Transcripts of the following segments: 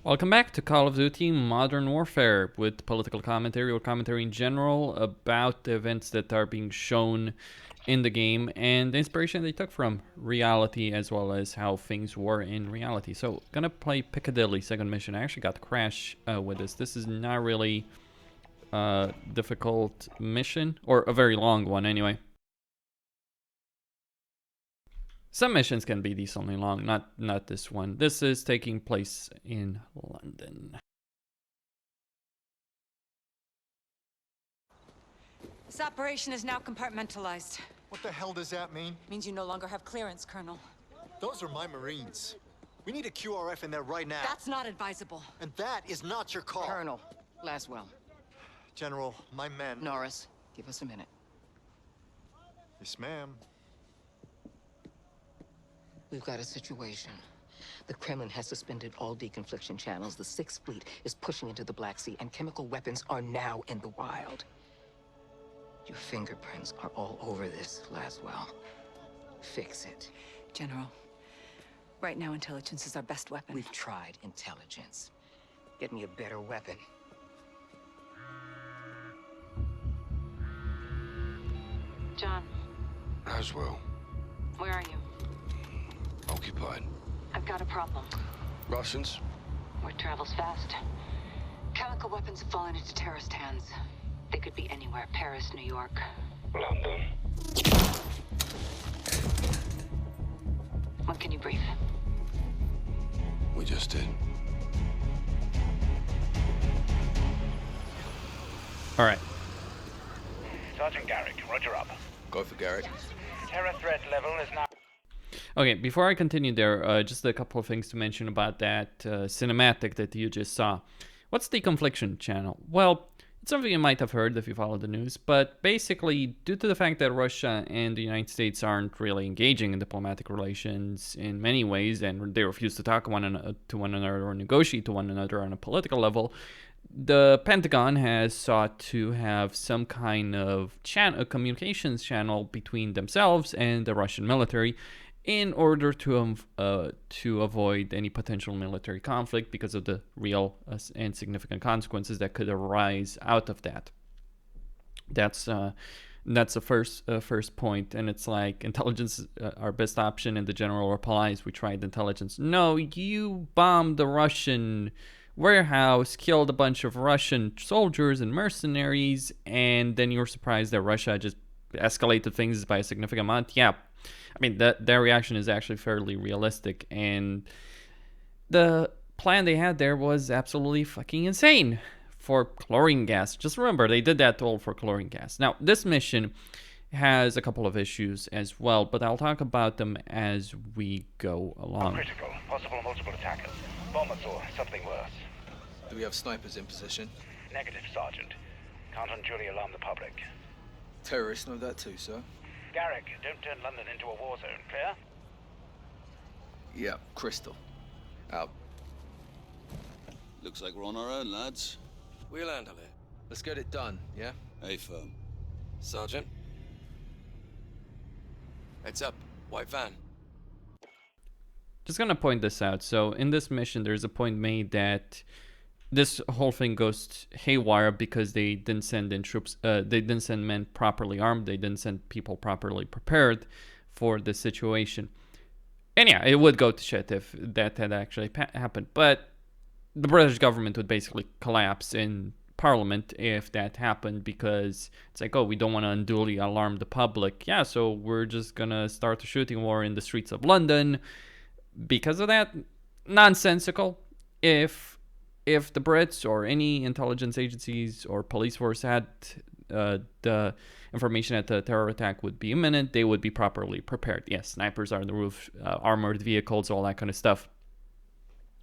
Welcome back to Call of Duty Modern Warfare with political commentary or commentary in general about the events that are being shown in the game and the inspiration they took from reality as well as how things were in reality. So, gonna play Piccadilly second mission. I actually got to crash with this. This is not really a difficult mission, or a very long one anyway. Some missions can be decently long, not this one. This is taking place in London. This operation is now compartmentalized. What the hell does that mean? Means you no longer have clearance, Colonel. Those are my Marines. We need a QRF in there right now. That's not advisable. And that is not your call. Colonel, Laswell. General, my men... Norris, give us a minute. Yes, ma'am. We've got a situation. The Kremlin has suspended all deconfliction channels. The Sixth Fleet is pushing into the Black Sea, and chemical weapons are now in the wild. Your fingerprints are all over this, Laswell. Fix it. General, right now intelligence is our best weapon. We've tried intelligence. Get me a better weapon. John, Laswell, where are you? occupied. I've got a problem. Russians? Word travels fast. Chemical weapons have fallen into terrorist hands. They could be anywhere. Paris, New York. London. When can you brief? We just did. All right. Sergeant Garrick, roger up. Go for Garrick. Terror threat level is now... Okay, before I continue there, just a couple of things to mention about that cinematic that you just saw. What's the confliction channel? Well, it's something you might have heard if you follow the news, but basically, due to the fact that Russia and the United States aren't really engaging in diplomatic relations in many ways, and they refuse to talk to one another or negotiate to one another on a political level, the Pentagon has sought to have some kind of a communications channel between themselves and the Russian military in order to avoid any potential military conflict because of the real and significant consequences that could arise out of that. That's the first point, and it's like intelligence our best option, and the general replies, "We tried intelligence." No, you bombed the Russian warehouse, killed a bunch of Russian soldiers and mercenaries, and then you're surprised that Russia just escalated things by a significant amount. Yeah, I mean, their reaction is actually fairly realistic, and the plan they had there was absolutely fucking insane for chlorine gas. Just remember, they did that all for chlorine gas. Now, this mission has a couple of issues as well, but I'll talk about them as we go along. Critical. Possible multiple attackers. Bombers or something worse. Do we have snipers in position? Negative, Sergeant. Can't unduly alarm the public. Terrorists know that too, sir. Garrick, don't turn London into a war zone, clear? Yeah, Crystal. Out. Looks like we're on our own, lads. We'll handle it. Let's get it done, yeah? Hey, firm. Sergeant? Heads up. White van. Just gonna point this out. So in this mission, there's a point made that this whole thing goes haywire because they didn't send in troops. They didn't send men properly armed. They didn't send people properly prepared for the situation. And yeah, it would go to shit if that had actually happened. But the British government would basically collapse in Parliament if that happened, because it's like, oh, we don't want to unduly alarm the public. Yeah, so we're just gonna start a shooting war in the streets of London. Because of that, nonsensical. If the Brits or any intelligence agencies or police force had the information that the terror attack would be imminent, they would be properly prepared. Yes, snipers are on the roof, armored vehicles, all that kind of stuff.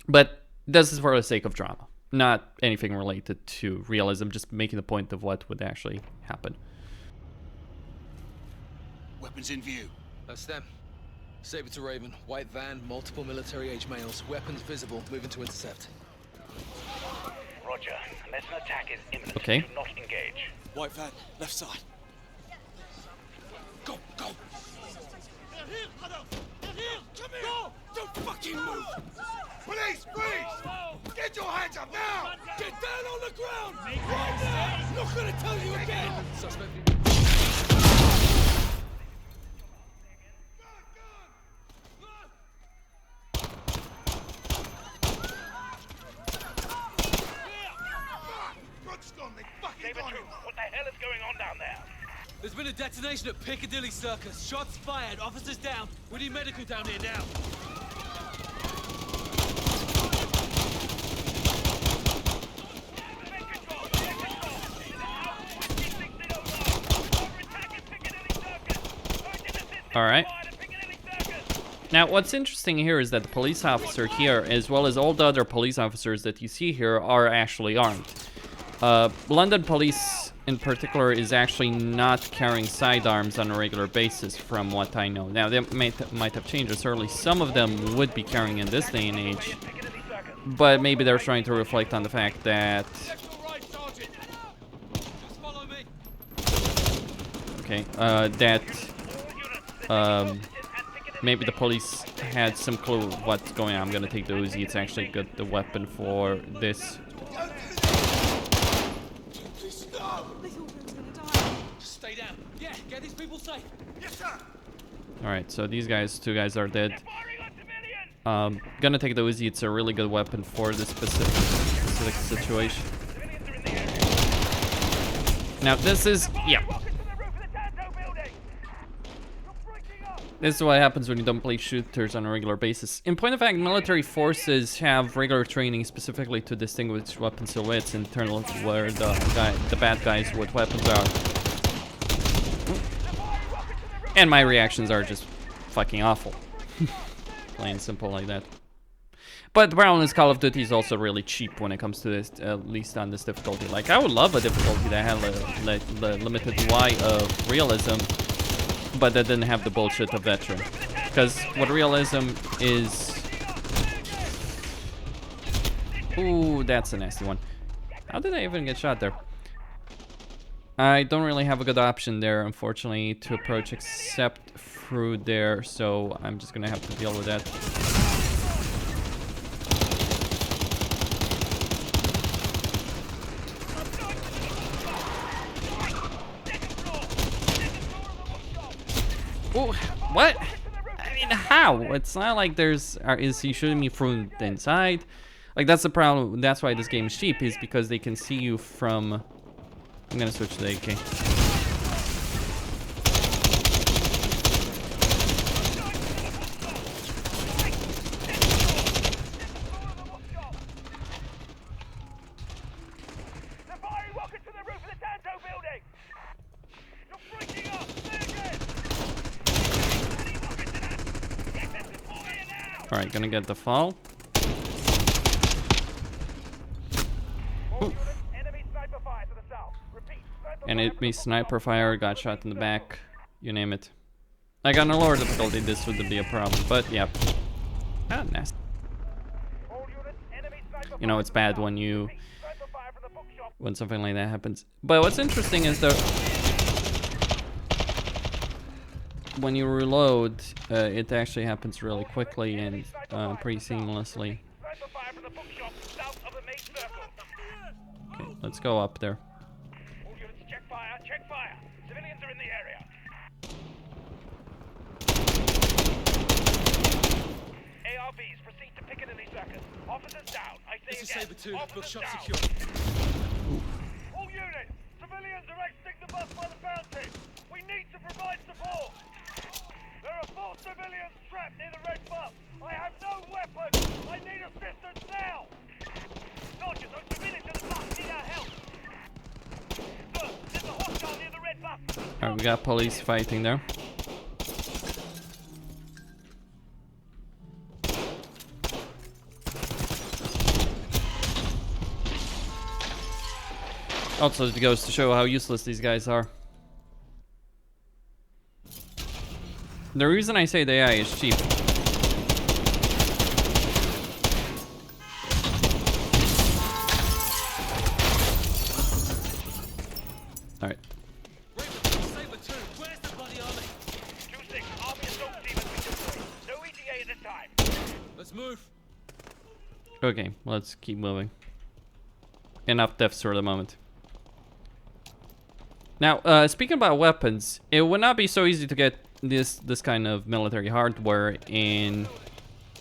But this is for the sake of drama, not anything related to realism, just making the point of what would actually happen. Weapons in view. That's them. Saber to Raven. White van, multiple military-age males. Weapons visible. Moving to intercept. Roger. Unless an attack is imminent, Okay. do not engage. White van, left side. Go, go. Come here! Go! Don't fucking move! Police, freeze! Get Hands up now! Get down on the ground! Right now! I'm not gonna tell you again! Suspect. God's gone, they fucking David got him! Troop, what the hell is going on down there? There's been a detonation at Piccadilly Circus. Shots fired, officers down. We need medical down here now. All right. Now, what's interesting here is that the police officer here, as well as all the other police officers that you see here, are actually armed. London police, in particular, is actually not carrying sidearms on a regular basis, from what I know. Now, they might have changed. Certainly, some of them would be carrying in this day and age, but maybe they're trying to reflect on the fact that... Okay, maybe the police had some clue what's going on. I'm gonna take the Uzi. It's actually good, the weapon for this. Stay down. Yeah, get these people safe. Yes, sir! Alright, so these guys, 2 guys are dead. Gonna take the Uzi. It's a really good weapon for this specific situation. Now this is, yeah. This is what happens when you don't play shooters on a regular basis. In point of fact, military forces have regular training specifically to distinguish weapon silhouettes and tell where the bad guys with weapons are. And my reactions are just fucking awful. Plain simple like that. But the problem is Call of Duty is also really cheap when it comes to this, at least on this difficulty. Like, I would love a difficulty that had the limited UI of realism, but that didn't have the bullshit of veteran. Because what realism is... Ooh, that's a nasty one. How did I even get shot there? I don't really have a good option there, unfortunately, to approach except through there, so I'm just gonna have to deal with that. Ooh, what? I mean, how? It's not like is he shooting me from the inside? Like, that's the problem. That's why this game is cheap, is because they can see you from... I'm gonna switch to the AK. Alright, gonna get the fall. Ooh. Enemy sniper fire, got shot in the back, you name it. Like, on a lower difficulty, this wouldn't be a problem, but yeah. Ah, nasty. You know, it's bad when something like that happens. But what's interesting is that when you reload, it actually happens really quickly and pretty seamlessly. Okay, let's go up there. Check fire. Civilians are in the area. ARVs, proceed to Piccadilly Circus. Officers down. I say This is again. Saber 2. Bookshop down. secure. All units, civilians are exiting the bus by the fountain. We need to provide support. There are 4 civilians trapped near the red bus. I have no weapon. I need assistance now. Soldiers, those civilians in the bus need our help. Sir, there's a hostile near the red bus. Alright, we got police fighting there. Also, it goes to show how useless these guys are. The reason I say the AI is cheap. Alright. Saber 2, where's the bloody army? 2-6, army assault team has been deployed. No ETA at this time. Let's move. Okay, let's keep moving. enough deaths for the moment. Now, speaking about weapons, it would not be so easy to get this kind of military hardware in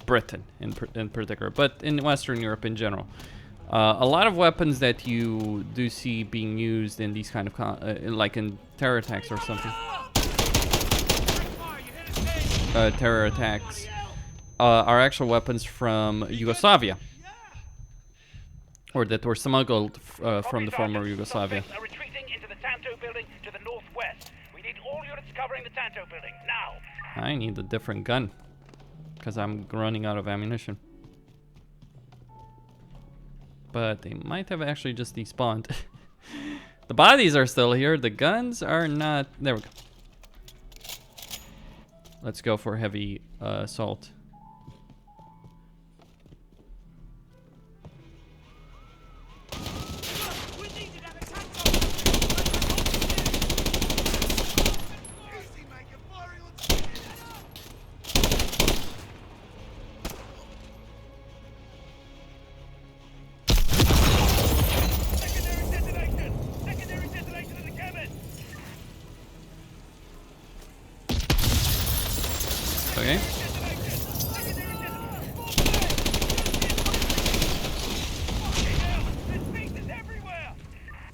Britain, in particular, but in Western Europe in general. A lot of weapons that you do see being used in these kind of like in terror attacks or something. Terror attacks are actual weapons from Yugoslavia, or that were smuggled from the former Yugoslavia. Suspects are retreating into the Tanto building to the northwest. We need all units covering the Tanto building now. I need a different gun because I'm running out of ammunition. But they might have actually just despawned. The bodies are still here. The guns are not. There we go. Let's go for heavy assault. Okay.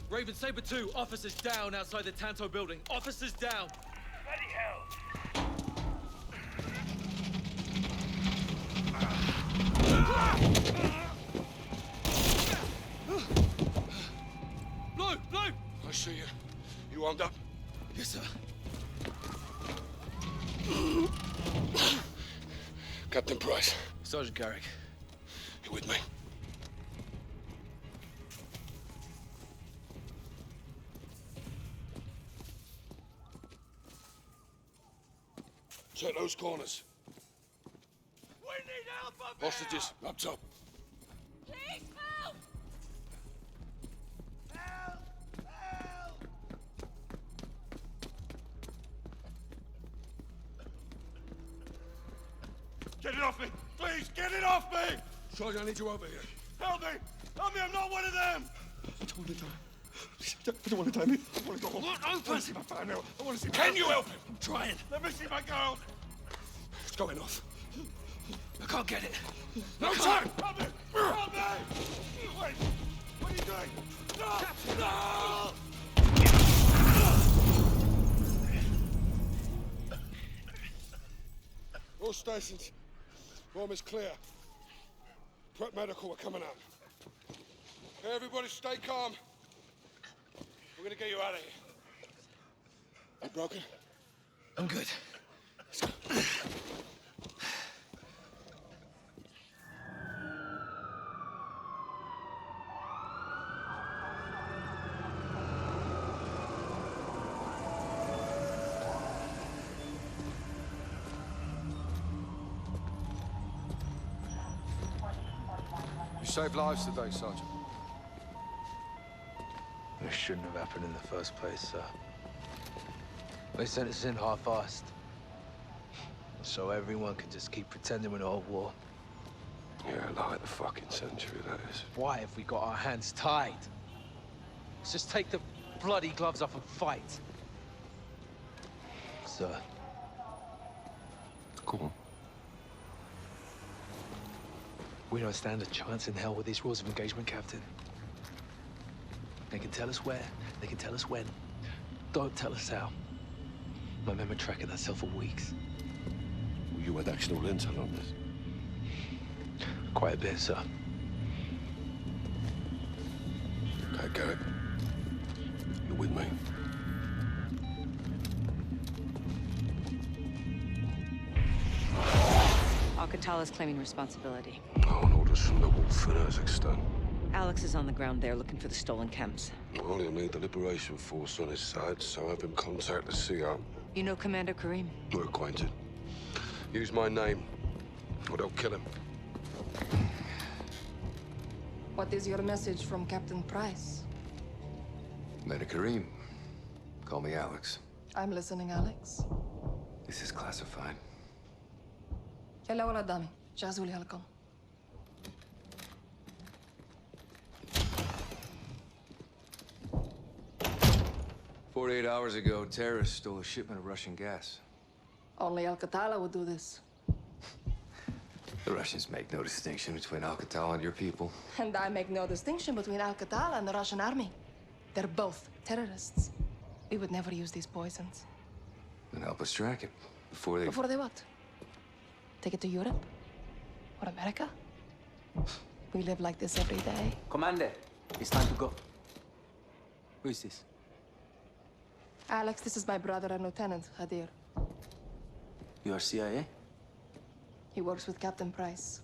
Raven, Saber 2, officers down outside the Tanto building. Officers down. Bloody hell. Blue! Blue! I see you. You armed up? Yes, sir. Captain Price, Sergeant Garrick. you with me? Check those corners. We need help up Hostages, up top. Please help! Help! Help! Get it off me! Please, get it off me! Sergeant, I need you over here. Help me! Help me, I'm not one of them! I don't want to die. I don't want to die. I want to go home. Look, I want open! to see my family. I want to see my Can you help him? I'm trying. Let me see my girl. It's going off. I can't get it. No time! Help me! Help me! Wait! What are you doing? No! No! All stations. Room is clear. Prep medical, we're coming out. Hey, everybody stay calm. We're gonna get you out of here. You broken? I'm good. Let's go. You saved lives today, Sergeant. It shouldn't have happened in the first place, sir. They sent us in half-assed. So everyone could just keep pretending we're not at war. Yeah, like the fucking century, that is. Why have we got our hands tied? Let's just take the bloody gloves off and fight. Sir. Go on. We don't stand a chance in hell with these rules of engagement, Captain. They can tell us where, they can tell us when. Don't tell us how. My men were tracking that cell for weeks. Well, you had actual intel on this. Quite a bit, sir. Okay, Garrett. You're with me. Alcantara's claiming responsibility. On orders from the Wolf in Kazakhstan. Alex is on the ground there looking for the stolen chems. Well, he'll need the Liberation Force on his side, so have him contact the CR. You know Commander Karim? We're acquainted. Use my name, or they'll kill him. What is your message from Captain Price? Commander Karim. Call me Alex. I'm listening, Alex. This is classified. يلا ولد دامي جهزوا لي هالكم. 48 hours ago, terrorists stole a shipment of Russian gas. Only Alcatala would do this. The Russians make no distinction between Alcatala and your people. And I make no distinction between Alcatala and the Russian army. They're both terrorists. We would never use these poisons. Then help us track it before they... Before they what? Take it to Europe? Or America? We live like this every day. Commander, it's time to go. Who is this? Alex, this is my brother and Lieutenant, Hadir. You are CIA? He works with Captain Price.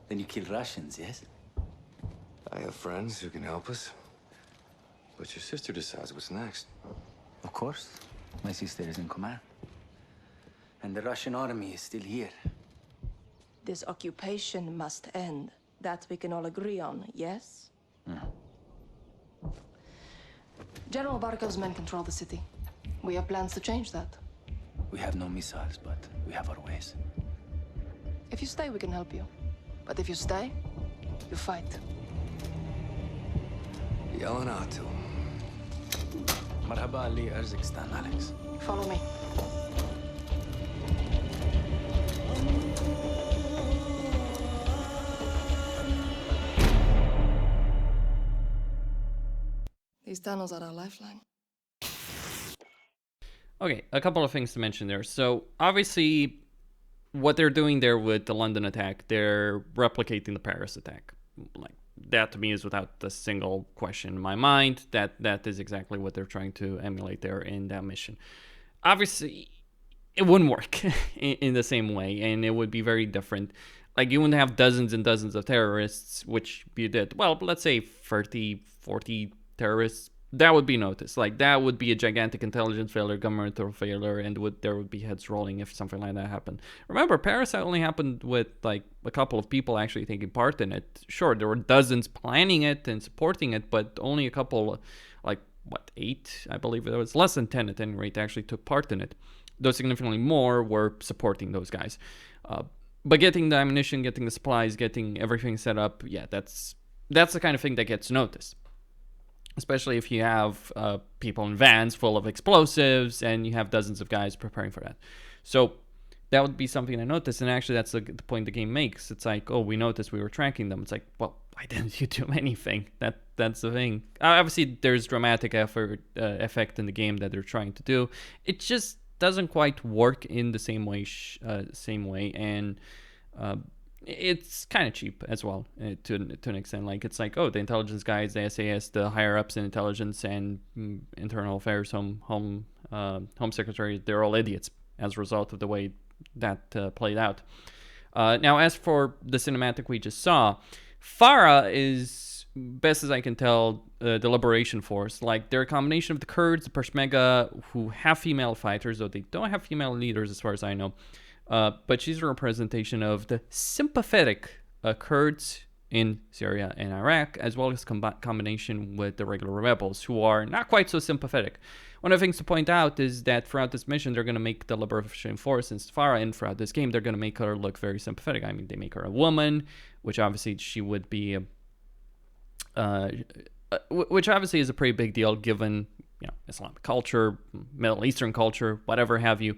Then you kill Russians, yes? I have friends who can help us. But your sister decides what's next. Of course. My sister is in command. And the Russian army is still here. This occupation must end. That we can all agree on, yes? General Barkov's men control the city. We have plans to change that. We have no missiles, but we have our ways. If you stay, we can help you. But if you stay, you fight. Yelenatu. Marhaba Ali Urzikstan, Alex. Follow me. These tunnels are our lifeline. Okay, a couple of things to mention there. So, obviously, what they're doing there with the London attack, they're replicating the Paris attack. Like, that to me is without a single question in my mind. That is exactly what they're trying to emulate there in that mission. Obviously, it wouldn't work in the same way, and it would be very different. Like, you wouldn't have dozens and dozens of terrorists, which you did. Well, let's say 30, 40 terrorists. That would be noticed. Like, that would be a gigantic intelligence failure, governmental failure, and there would be heads rolling if something like that happened. Remember, Paris only happened with, like, a couple of people actually taking part in it. Sure, there were dozens planning it and supporting it, but only a couple, like, 8, I believe it was, less than 10 at any rate, actually took part in it. Though significantly more were supporting those guys. But getting the ammunition, getting the supplies, getting everything set up, yeah, that's the kind of thing that gets noticed. Especially if you have people in vans full of explosives and you have dozens of guys preparing for that. So that would be something I noticed. And actually, that's the point the game makes. It's like, oh, we noticed we were tracking them. It's like, well, why didn't you do anything? That's the thing. Obviously, there's dramatic effect in the game that they're trying to do. It just doesn't quite work in the same way. And it's kind of cheap as well to an extent. Like, it's like, oh, the intelligence guys, the SAS, the higher ups in intelligence and internal affairs, home secretary, they're all idiots as a result of the way that played out. Now, as for the cinematic we just saw, Farah is, best as I can tell, the Liberation Force. Like, they're a combination of the Kurds, the Peshmerga, who have female fighters, though they don't have female leaders as far as I know. But she's a representation of the sympathetic Kurds in Syria and Iraq, as well as combination with the regular rebels, who are not quite so sympathetic. One of the things to point out is that throughout this mission, they're going to make the Liberation Force and Farah, and throughout this game, they're going to make her look very sympathetic. I mean, they make her a woman, which obviously she would be, which obviously is a pretty big deal given, Islamic culture, Middle Eastern culture, whatever have you.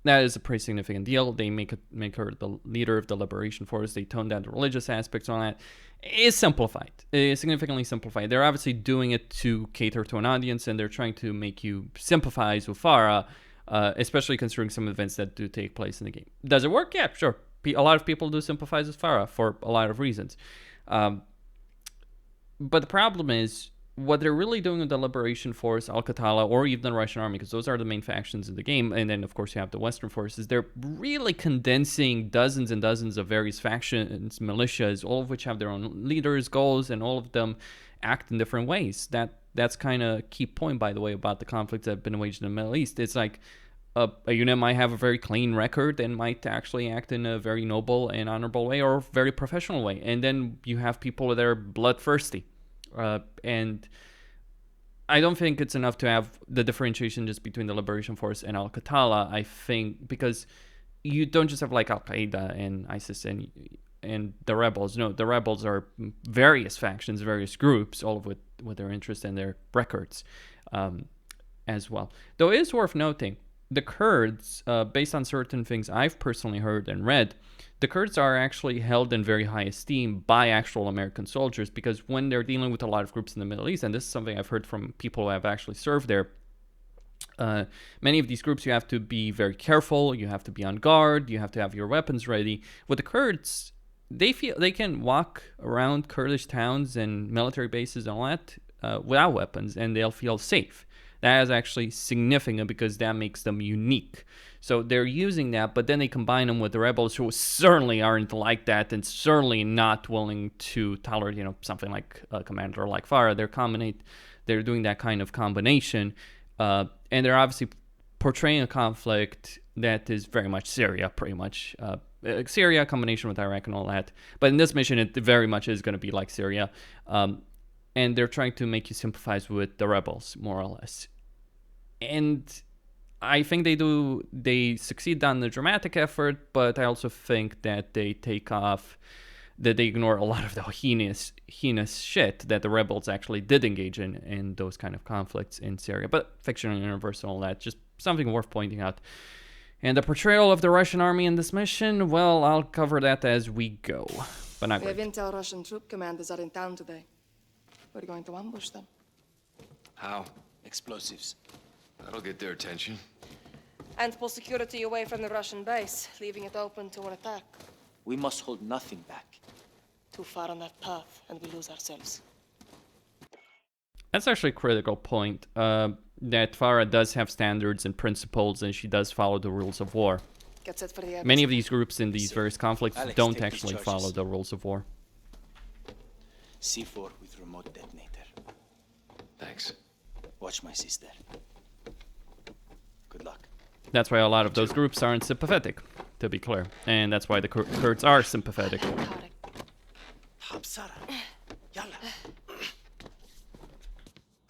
That is a pretty significant deal. They make her the leader of the Liberation Force. They tone down the religious aspects on that. It's simplified. It's significantly simplified. They're obviously doing it to cater to an audience, and they're trying to make you sympathize with Farah, especially considering some events that do take place in the game. Does it work? Yeah, sure. A lot of people do sympathize with Farah for a lot of reasons. But the problem is, what they're really doing with the Liberation Force, Al-Qatala, or even the Russian army, because those are the main factions in the game, and then, of course, you have the Western forces, they're really condensing dozens and dozens of various factions, militias, all of which have their own leaders, goals, and all of them act in different ways. That's kind of a key point, by the way, about the conflicts that have been waged in the Middle East. It's like a unit might have a very clean record and might actually act in a very noble and honorable way, or a very professional way. And then you have people that are bloodthirsty. And I don't think it's enough to have the differentiation just between the Liberation Force and Al-Qatala, I think, because you don't just have like Al-Qaeda and ISIS and and the rebels. No, the rebels are various factions, various groups, all of with their interest and their records as well. Though it is worth noting, the Kurds, based on certain things I've personally heard and read, the Kurds are actually held in very high esteem by actual American soldiers, because when they're dealing with a lot of groups in the Middle East, and this is something I've heard from people who have actually served there, many of these groups, you have to be very careful, you have to be on guard, you have to have your weapons ready. With the Kurds, they feel they can walk around Kurdish towns and military bases and all that without weapons, and they'll feel safe. That is actually significant because that makes them unique. So they're using that, but then they combine them with the rebels, who certainly aren't like that and certainly not willing to tolerate, something like a commander like Farah. They're doing that kind of combination, and they're obviously portraying a conflict that is very much Syria, pretty much. Syria, combination with Iraq and all that. But in this mission, it very much is going to be like Syria. And they're trying to make you sympathize with the rebels, more or less. And I think they succeed on the dramatic effort, but I also think that they they ignore a lot of the heinous shit that the rebels actually did engage in those kind of conflicts in Syria. But fictional universe and all that, just something worth pointing out. And the portrayal of the Russian army in this mission, well, I'll cover that as we go. But not We have great. intel Russian troop commanders are in town today. We're going to ambush them. How? Explosives. That'll get their attention. And pull security away from the Russian base, leaving it open to an attack. We must hold nothing back. Too far on that path, and we lose ourselves. That's actually a critical point, that Farah does have standards and principles, and she does follow the rules of war. Get set for the Many of these groups in these various conflicts Alex, don't take these actually charges. follow the rules of war. C4 with remote detonator. Thanks. Watch my sister. Good luck. That's why a lot of those groups aren't sympathetic, to be clear. And that's why the Kurds are sympathetic. Hamsara. Yalla.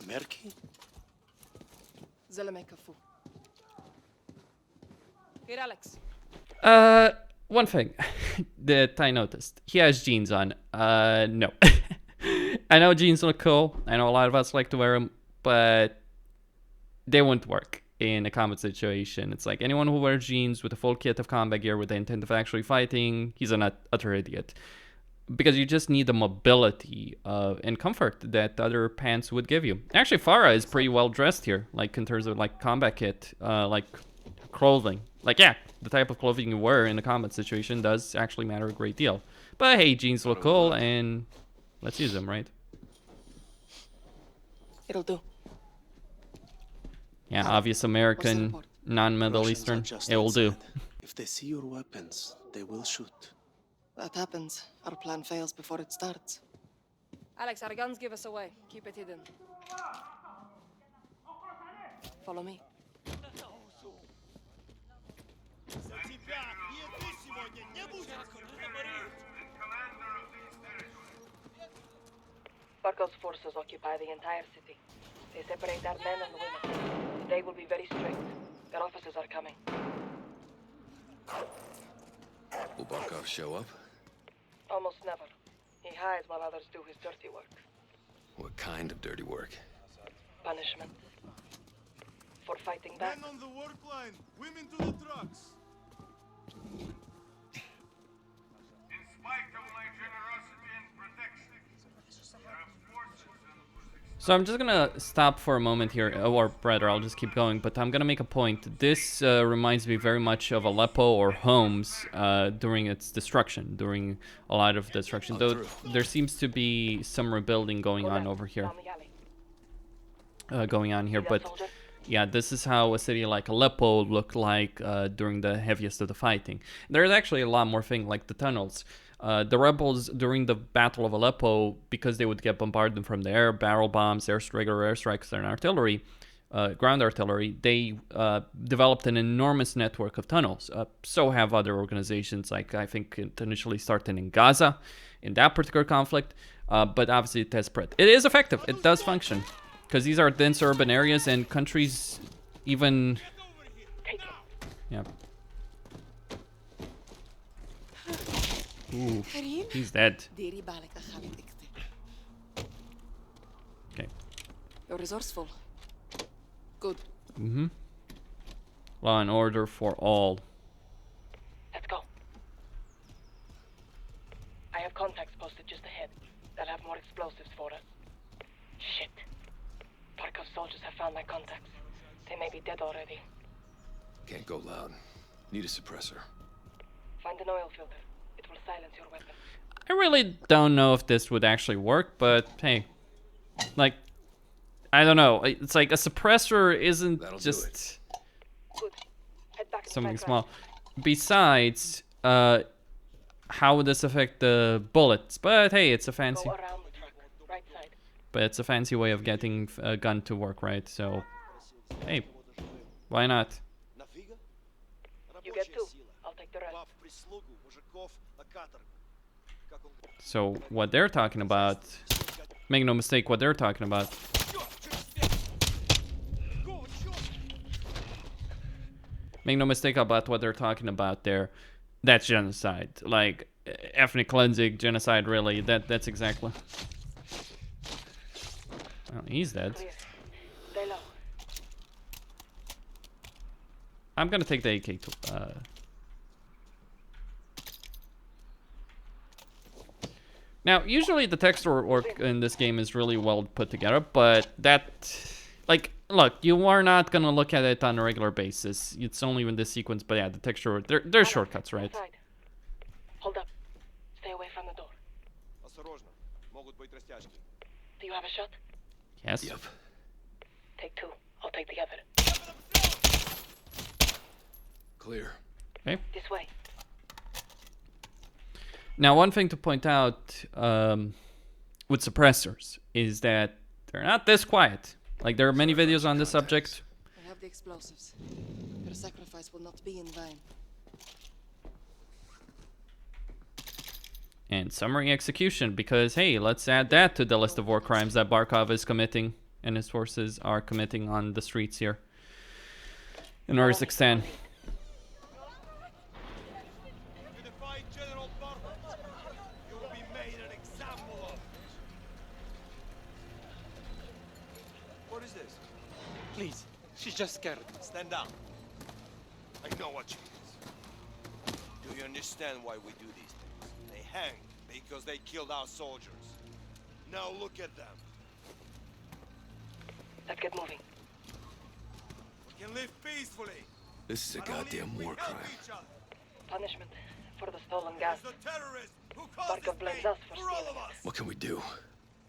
American? Zelemekafu. Here, Alex. One thing that I noticed. He has jeans on. No. I know jeans look cool. I know a lot of us like to wear them, but they wouldn't work in a combat situation. It's like anyone who wears jeans with a full kit of combat gear with the intent of actually fighting, he's an utter idiot. Because you just need the mobility and comfort that other pants would give you. Actually, Farah is pretty well dressed here, like in terms of like combat kit, like clothing. Like, yeah, the type of clothing you wear in a combat situation does actually matter a great deal. But hey, jeans look cool, and let's use them, right? It'll do. Yeah, obvious American, non-Middle Russians Eastern, are just it will do. outside. If they see your weapons, they will shoot. That happens. Our plan fails before it starts. Alex, our guns give us away. Keep it hidden. Follow me. Barkov's forces occupy the entire city. They separate our men and the women. They will be very strict. Their officers are coming. Will Barkov show up? Almost never. He hides while others do his dirty work. What kind of dirty work? Punishment. For fighting back. Men on the work line, women to the trucks. In spite of my generosity and protection, there are forces and So I'm just gonna stop for a moment here, or rather, I'll just keep going, but I'm gonna make a point. This reminds me very much of Aleppo or Homs during its destruction, during a lot of destruction, though there seems to be some rebuilding going on over here. But yeah, this is how a city like Aleppo looked like during the heaviest of the fighting. There's actually a lot more things like the tunnels. The rebels during the Battle of Aleppo, because they would get bombarded from the air, barrel bombs, regular airstrikes, and artillery, ground artillery, they developed an enormous network of tunnels. So have other organizations, like I think it initially started in Gaza, in that particular conflict, but obviously it has spread. It is effective, it does function, because these are dense urban areas and countries even... Yeah. Ooh, he's dead. Okay. You're resourceful. Good. Mm-hmm. Law and order for all. Let's go. I have contacts posted just ahead. They'll have more explosives for us. Shit. Barkov's soldiers have found my contacts. They may be dead already. Can't go loud. Need a suppressor. Find an oil filter. It will silence your weapon. I really don't know if this would actually work, but hey. Like, I don't know. It's like a suppressor isn't just something small. Besides, how would this affect the bullets? But hey, it's a fancy... But it's a fancy way of getting a gun to work, right? So, hey, why not? You get two. I'll take the rest. So, what they're talking about... Make no mistake what they're talking about. Make no mistake about what they're talking about there. That's genocide. Like, ethnic cleansing, genocide, really. That's exactly... Oh, he's dead. I'm gonna take the AK too. Now, usually the texture work in this game is really well put together, but that... Like, look, you are not gonna look at it on a regular basis. It's only in this sequence, but yeah, the texture... There's shortcuts, right? Hold up. Stay away from the door. Do you have a shot? Yes. Yep. Take two. I'll take the other. Clear. Okay. This way. Now, one thing to point out with suppressors is that they're not this quiet. Like, there are many videos on this subject. I have the explosives. Your sacrifice will not be in vain. And summary execution, because, hey, let's add that to the list of war crimes that Barkov is committing and his forces are committing on the streets here in Urzikstan. What is this? Please, she's just scared. Stand down. I know what she is. Do you understand why we do these things? They hang because they killed our soldiers. Now look at them. Let's get moving. We can live peacefully. This is a goddamn war crime. Punishment for the stolen gas. The terrorists who caused Barkov blames us for stealing it. What can we do?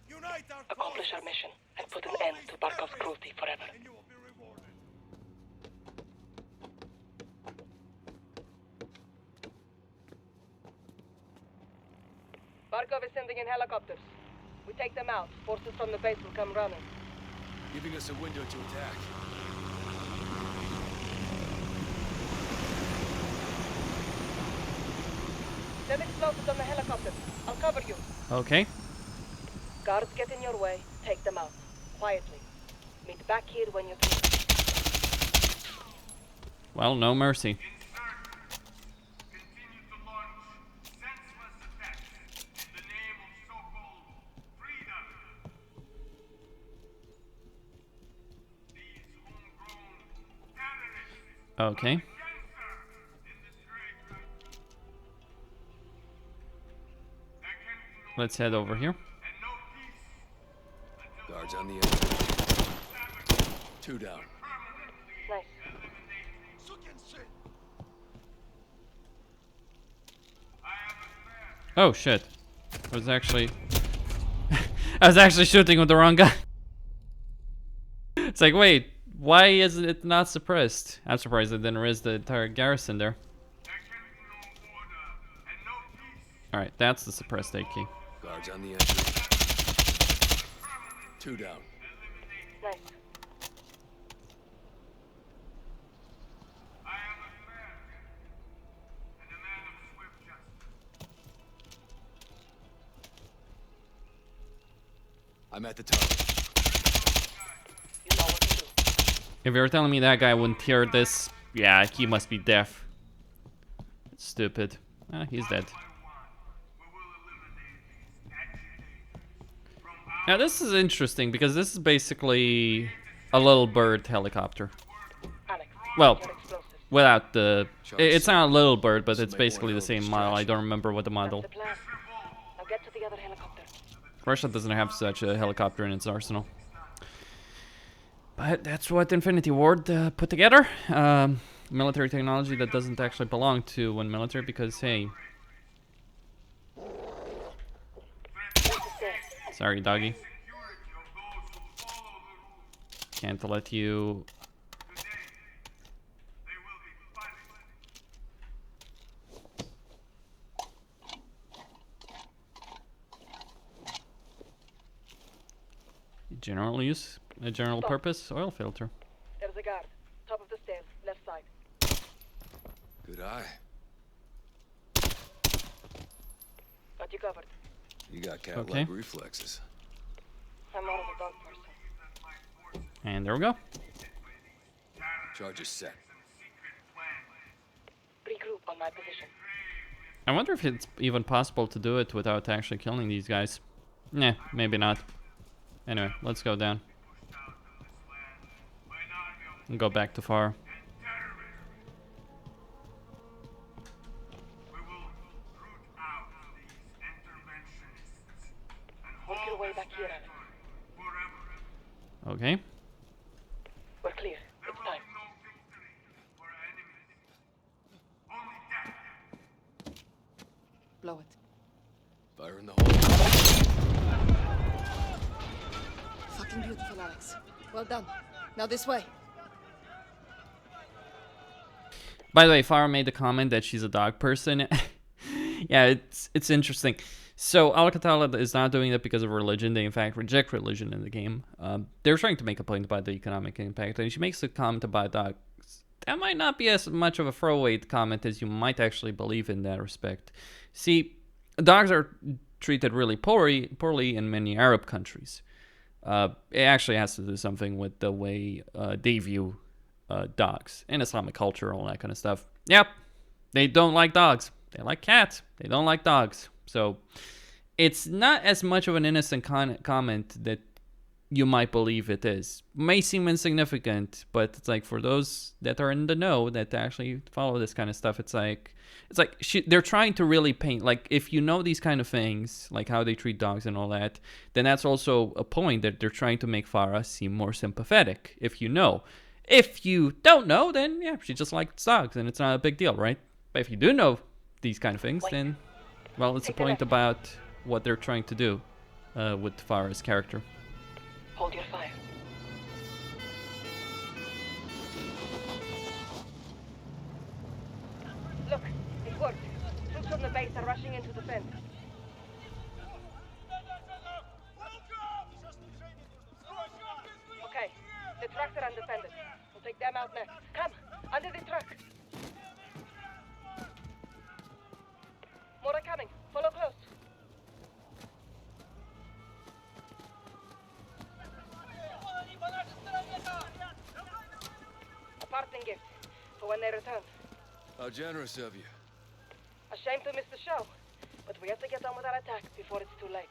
Unite our Accomplish our mission and put an end to Barkov's cruelty forever. and you will be rewarded. Barkov is sending in helicopters. We take them out. Forces from the base will come running. Giving us a window to attack. Send explosives on the helicopters. I'll cover you. Okay. Guards get in your way. Take them out. Quietly. Meet back here when you can. Well, no mercy. Okay. Let's head over here. Guards on the edge. 2 down. Nice. Oh shit. I was actually shooting with the wrong guy. It's like, wait, why is it not suppressed? I'm surprised it didn't raise the entire garrison there. Alright, that's the suppressed AK. Guards on the edge. 2 down. Nice. I'm at the top. You know what to do. If you're telling me that guy wouldn't hear this, yeah, he must be deaf. Stupid. Ah, he's dead. Now this is interesting because this is basically a little bird helicopter. Well, without the... It's not a little bird, but it's basically the same model. I don't remember what the model... Now get to the other helicopter. Russia doesn't have such a helicopter in its arsenal. But that's what Infinity Ward put together. Military technology that doesn't actually belong to one military because, hey... Sorry, doggy. Can't let you... General use, a general purpose oil filter. There's a guard. Top of the stairs, left side. Good eye. Got you covered. You got cat-like reflexes. I'm more of a dog person. And there we go. Charges set. Regroup on my position. I wonder if it's even possible to do it without actually killing these guys. Nah, maybe not. Anyway, let's go down. And go back to far. Work your way back here, Alex. Okay. We're clear. It's time. Blow it. Fire in the hole. Fucking beautiful, Alex. Well done. Now this way. By the way, Farah made the comment that she's a dog person. Yeah, it's interesting. So Alcatala is not doing that because of religion. They in fact reject religion in the game. They're trying to make a point about the economic impact, and she makes a comment about dogs. That might not be as much of a throwaway comment as you might actually believe in that respect. See, dogs are treated really poorly in many Arab countries. It actually has to do something with the way they view dogs in Islamic culture, all that kind of stuff. Yep, they don't like dogs. They like cats. They don't like dogs. So it's not as much of an innocent comment that you might believe it is. May seem insignificant, but it's like for those that are in the know that actually follow this kind of stuff, it's like they're trying to really paint, like if you know these kind of things, like how they treat dogs and all that, then that's also a point that they're trying to make Farah seem more sympathetic. If you know. If you don't know, then yeah, she just likes dogs and it's not a big deal, right? But if you do know these kind of things, then, well, it's a point about what they're trying to do with Farah's character. Hold your fire. Look, it worked. Troops from the base are rushing into the fence. Okay, the trucks are undefended. We'll take them out next. Come, under the truck. More are coming. Follow close. A parting gift for when they return. How generous of you. A shame to miss the show, but we have to get on with our attack before it's too late.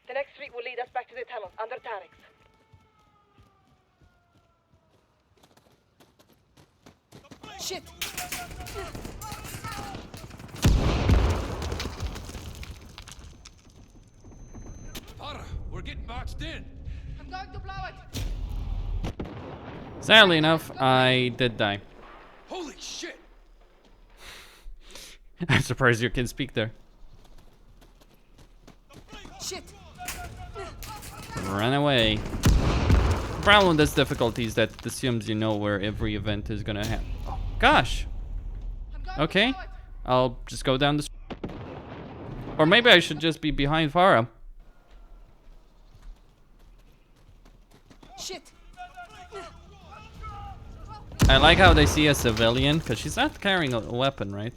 The next street will lead us back to the tunnels under Tarek's. Shit! Farah, we're getting boxed in. I'm going to blow it! Sadly enough, I did die. Holy shit! I'm surprised you can speak there. Shit! Run away. The problem with this difficulty is that it assumes you know where every event is gonna happen. Oh, gosh. Okay, I'll just go down the street. Or maybe I should just be behind Farah. Shit! I like how they see a civilian, because she's not carrying a weapon, right?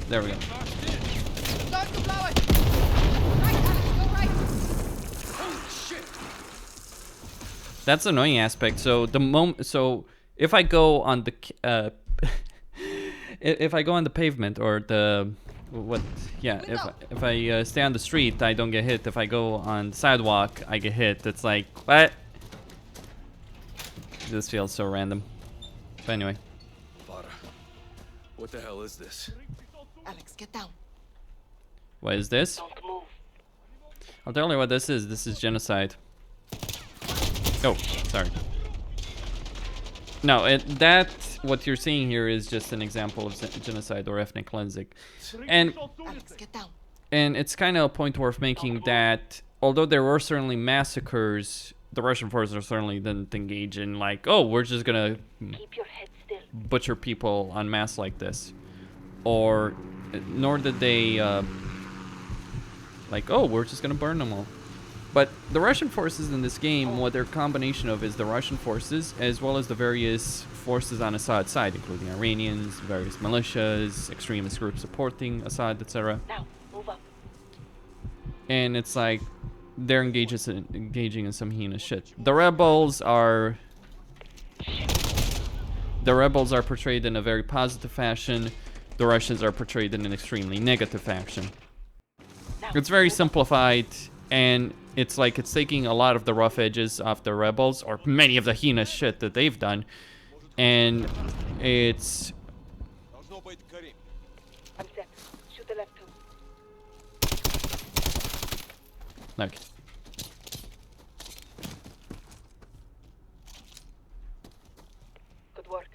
There we go. I'm going to blow it! Right, Alex, go right! Holy shit! That's the annoying aspect. So the moment, so if I go on the, if I go on the pavement or the what? Yeah, if I stay on the street, I don't get hit. If I go on the sidewalk, I get hit. It's like what? This feels so random. But anyway. Father, what the hell is this? Alex, get down. What is this? I'll tell you what this is. This is genocide. Oh, sorry. No, what you're seeing here is just an example of genocide or ethnic cleansing. And Alex, get down. And it's kind of a point worth making that although there were certainly massacres, the Russian forces certainly didn't engage in like, oh, we're just gonna butcher people en masse like this. Or, nor did they, like, oh, we're just gonna burn them all. But the Russian forces in this game, what they're a combination of is the Russian forces, as well as the various forces on Assad's side, including Iranians, various militias, extremist groups supporting Assad, etc. Now, move up. And it's like, they're engaging in some heinous shit. The rebels are portrayed in a very positive fashion. The Russians are portrayed in an extremely negative fashion. It's very simplified, and it's like it's taking a lot of the rough edges off the rebels, or many of the heinous shit that they've done, and it's... I'm set. Shoot the left too. Okay. Good work.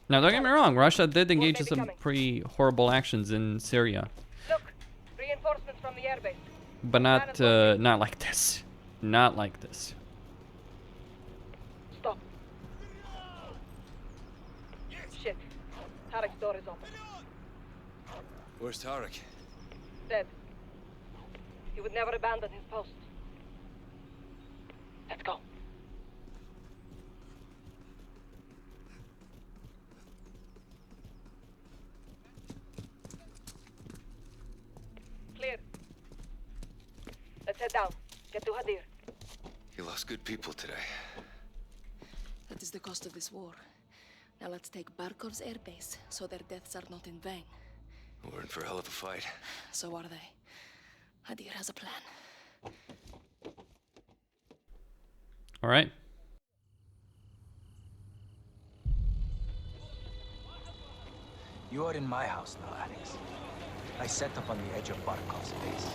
Now, don't get me wrong, Russia did engage in some pretty horrible actions in Syria. Look, reinforcements from the airbase. But not like this. Not like this. Stop. Shit. Tarek's door is open. Where's Tarek? Dead. He would never abandon his post. Let's go. Clear. Let's head down. Get to Hadir. You lost good people today. That is the cost of this war. Now let's take Barkov's airbase, so their deaths are not in vain. We're in for a hell of a fight. So are they. Hadir has a plan. All right. You are in my house now, Alex. I set up on the edge of Barkov's base.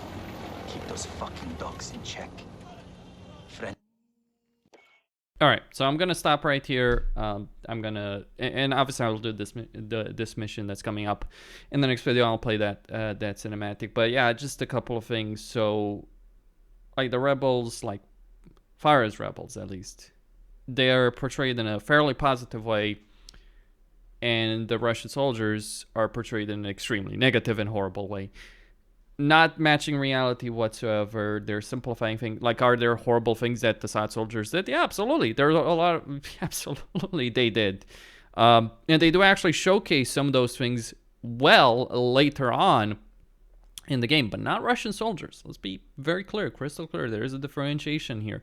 Keep those fucking dogs in check. Friend. All right, so I'm gonna stop right here. I'm gonna, and obviously I'll do this mission that's coming up in the next video. I'll play that cinematic. But yeah, just a couple of things. So, like the rebels, like Farah's rebels at least, they're portrayed in a fairly positive way, and the Russian soldiers are portrayed in an extremely negative and horrible way. Not matching reality whatsoever. They're simplifying things. Like, are there horrible things that the Assad soldiers did? Yeah, absolutely. There's a lot of... Absolutely, they did. And they do actually showcase some of those things well later on in the game, but not Russian soldiers. Let's be very clear, crystal clear. There is a differentiation here.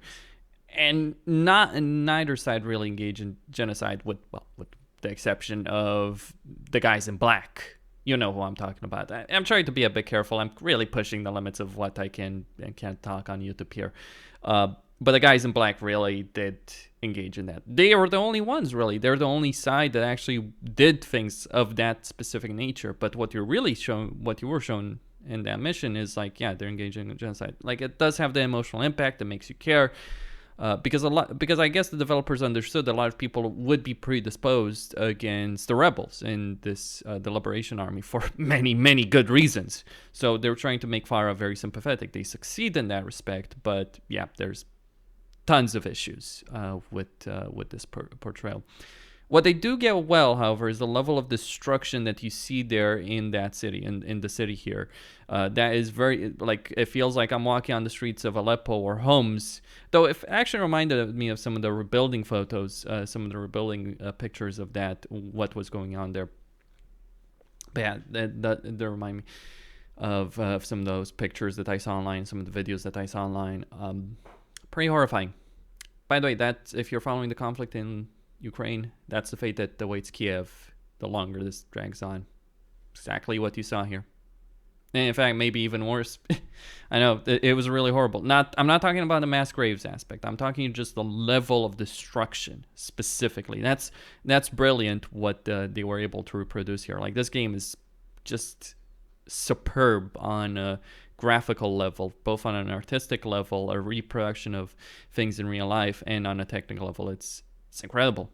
And neither side really engage in genocide with the exception of the guys in black. You know who I'm talking about. I'm trying to be a bit careful. I'm really pushing the limits of what I can and can't talk on YouTube here. But the guys in black really did engage in that. They were the only ones, really. They're the only side that actually did things of that specific nature. But what you were shown in that mission is like, yeah, they're engaging in genocide. Like, it does have the emotional impact that makes you care. Because I guess the developers understood a lot of people would be predisposed against the rebels in this the Liberation Army for many good reasons. So they were trying to make Farah very sympathetic. They succeed in that respect, but yeah, there's tons of issues with this portrayal. What they do get well, however, is the level of destruction that you see there in that city, in the city here. That is very, like, it feels like I'm walking on the streets of Aleppo or Homs. Though it actually reminded me of some of the rebuilding photos, some of the rebuilding pictures of that, what was going on there. But yeah, that remind me of some of those pictures that I saw online, some of the videos that I saw online. Pretty horrifying. By the way, if you're following the conflict in Ukraine. That's the fate that awaits Kiev the longer this drags on. Exactly what you saw here. And in fact, maybe even worse. I know it was really horrible. I'm not talking about the mass graves aspect. I'm talking just the level of destruction specifically. That's brilliant what they were able to reproduce here. Like, this game is just superb on a graphical level, both on an artistic level, a reproduction of things in real life, and on a technical level. It's incredible.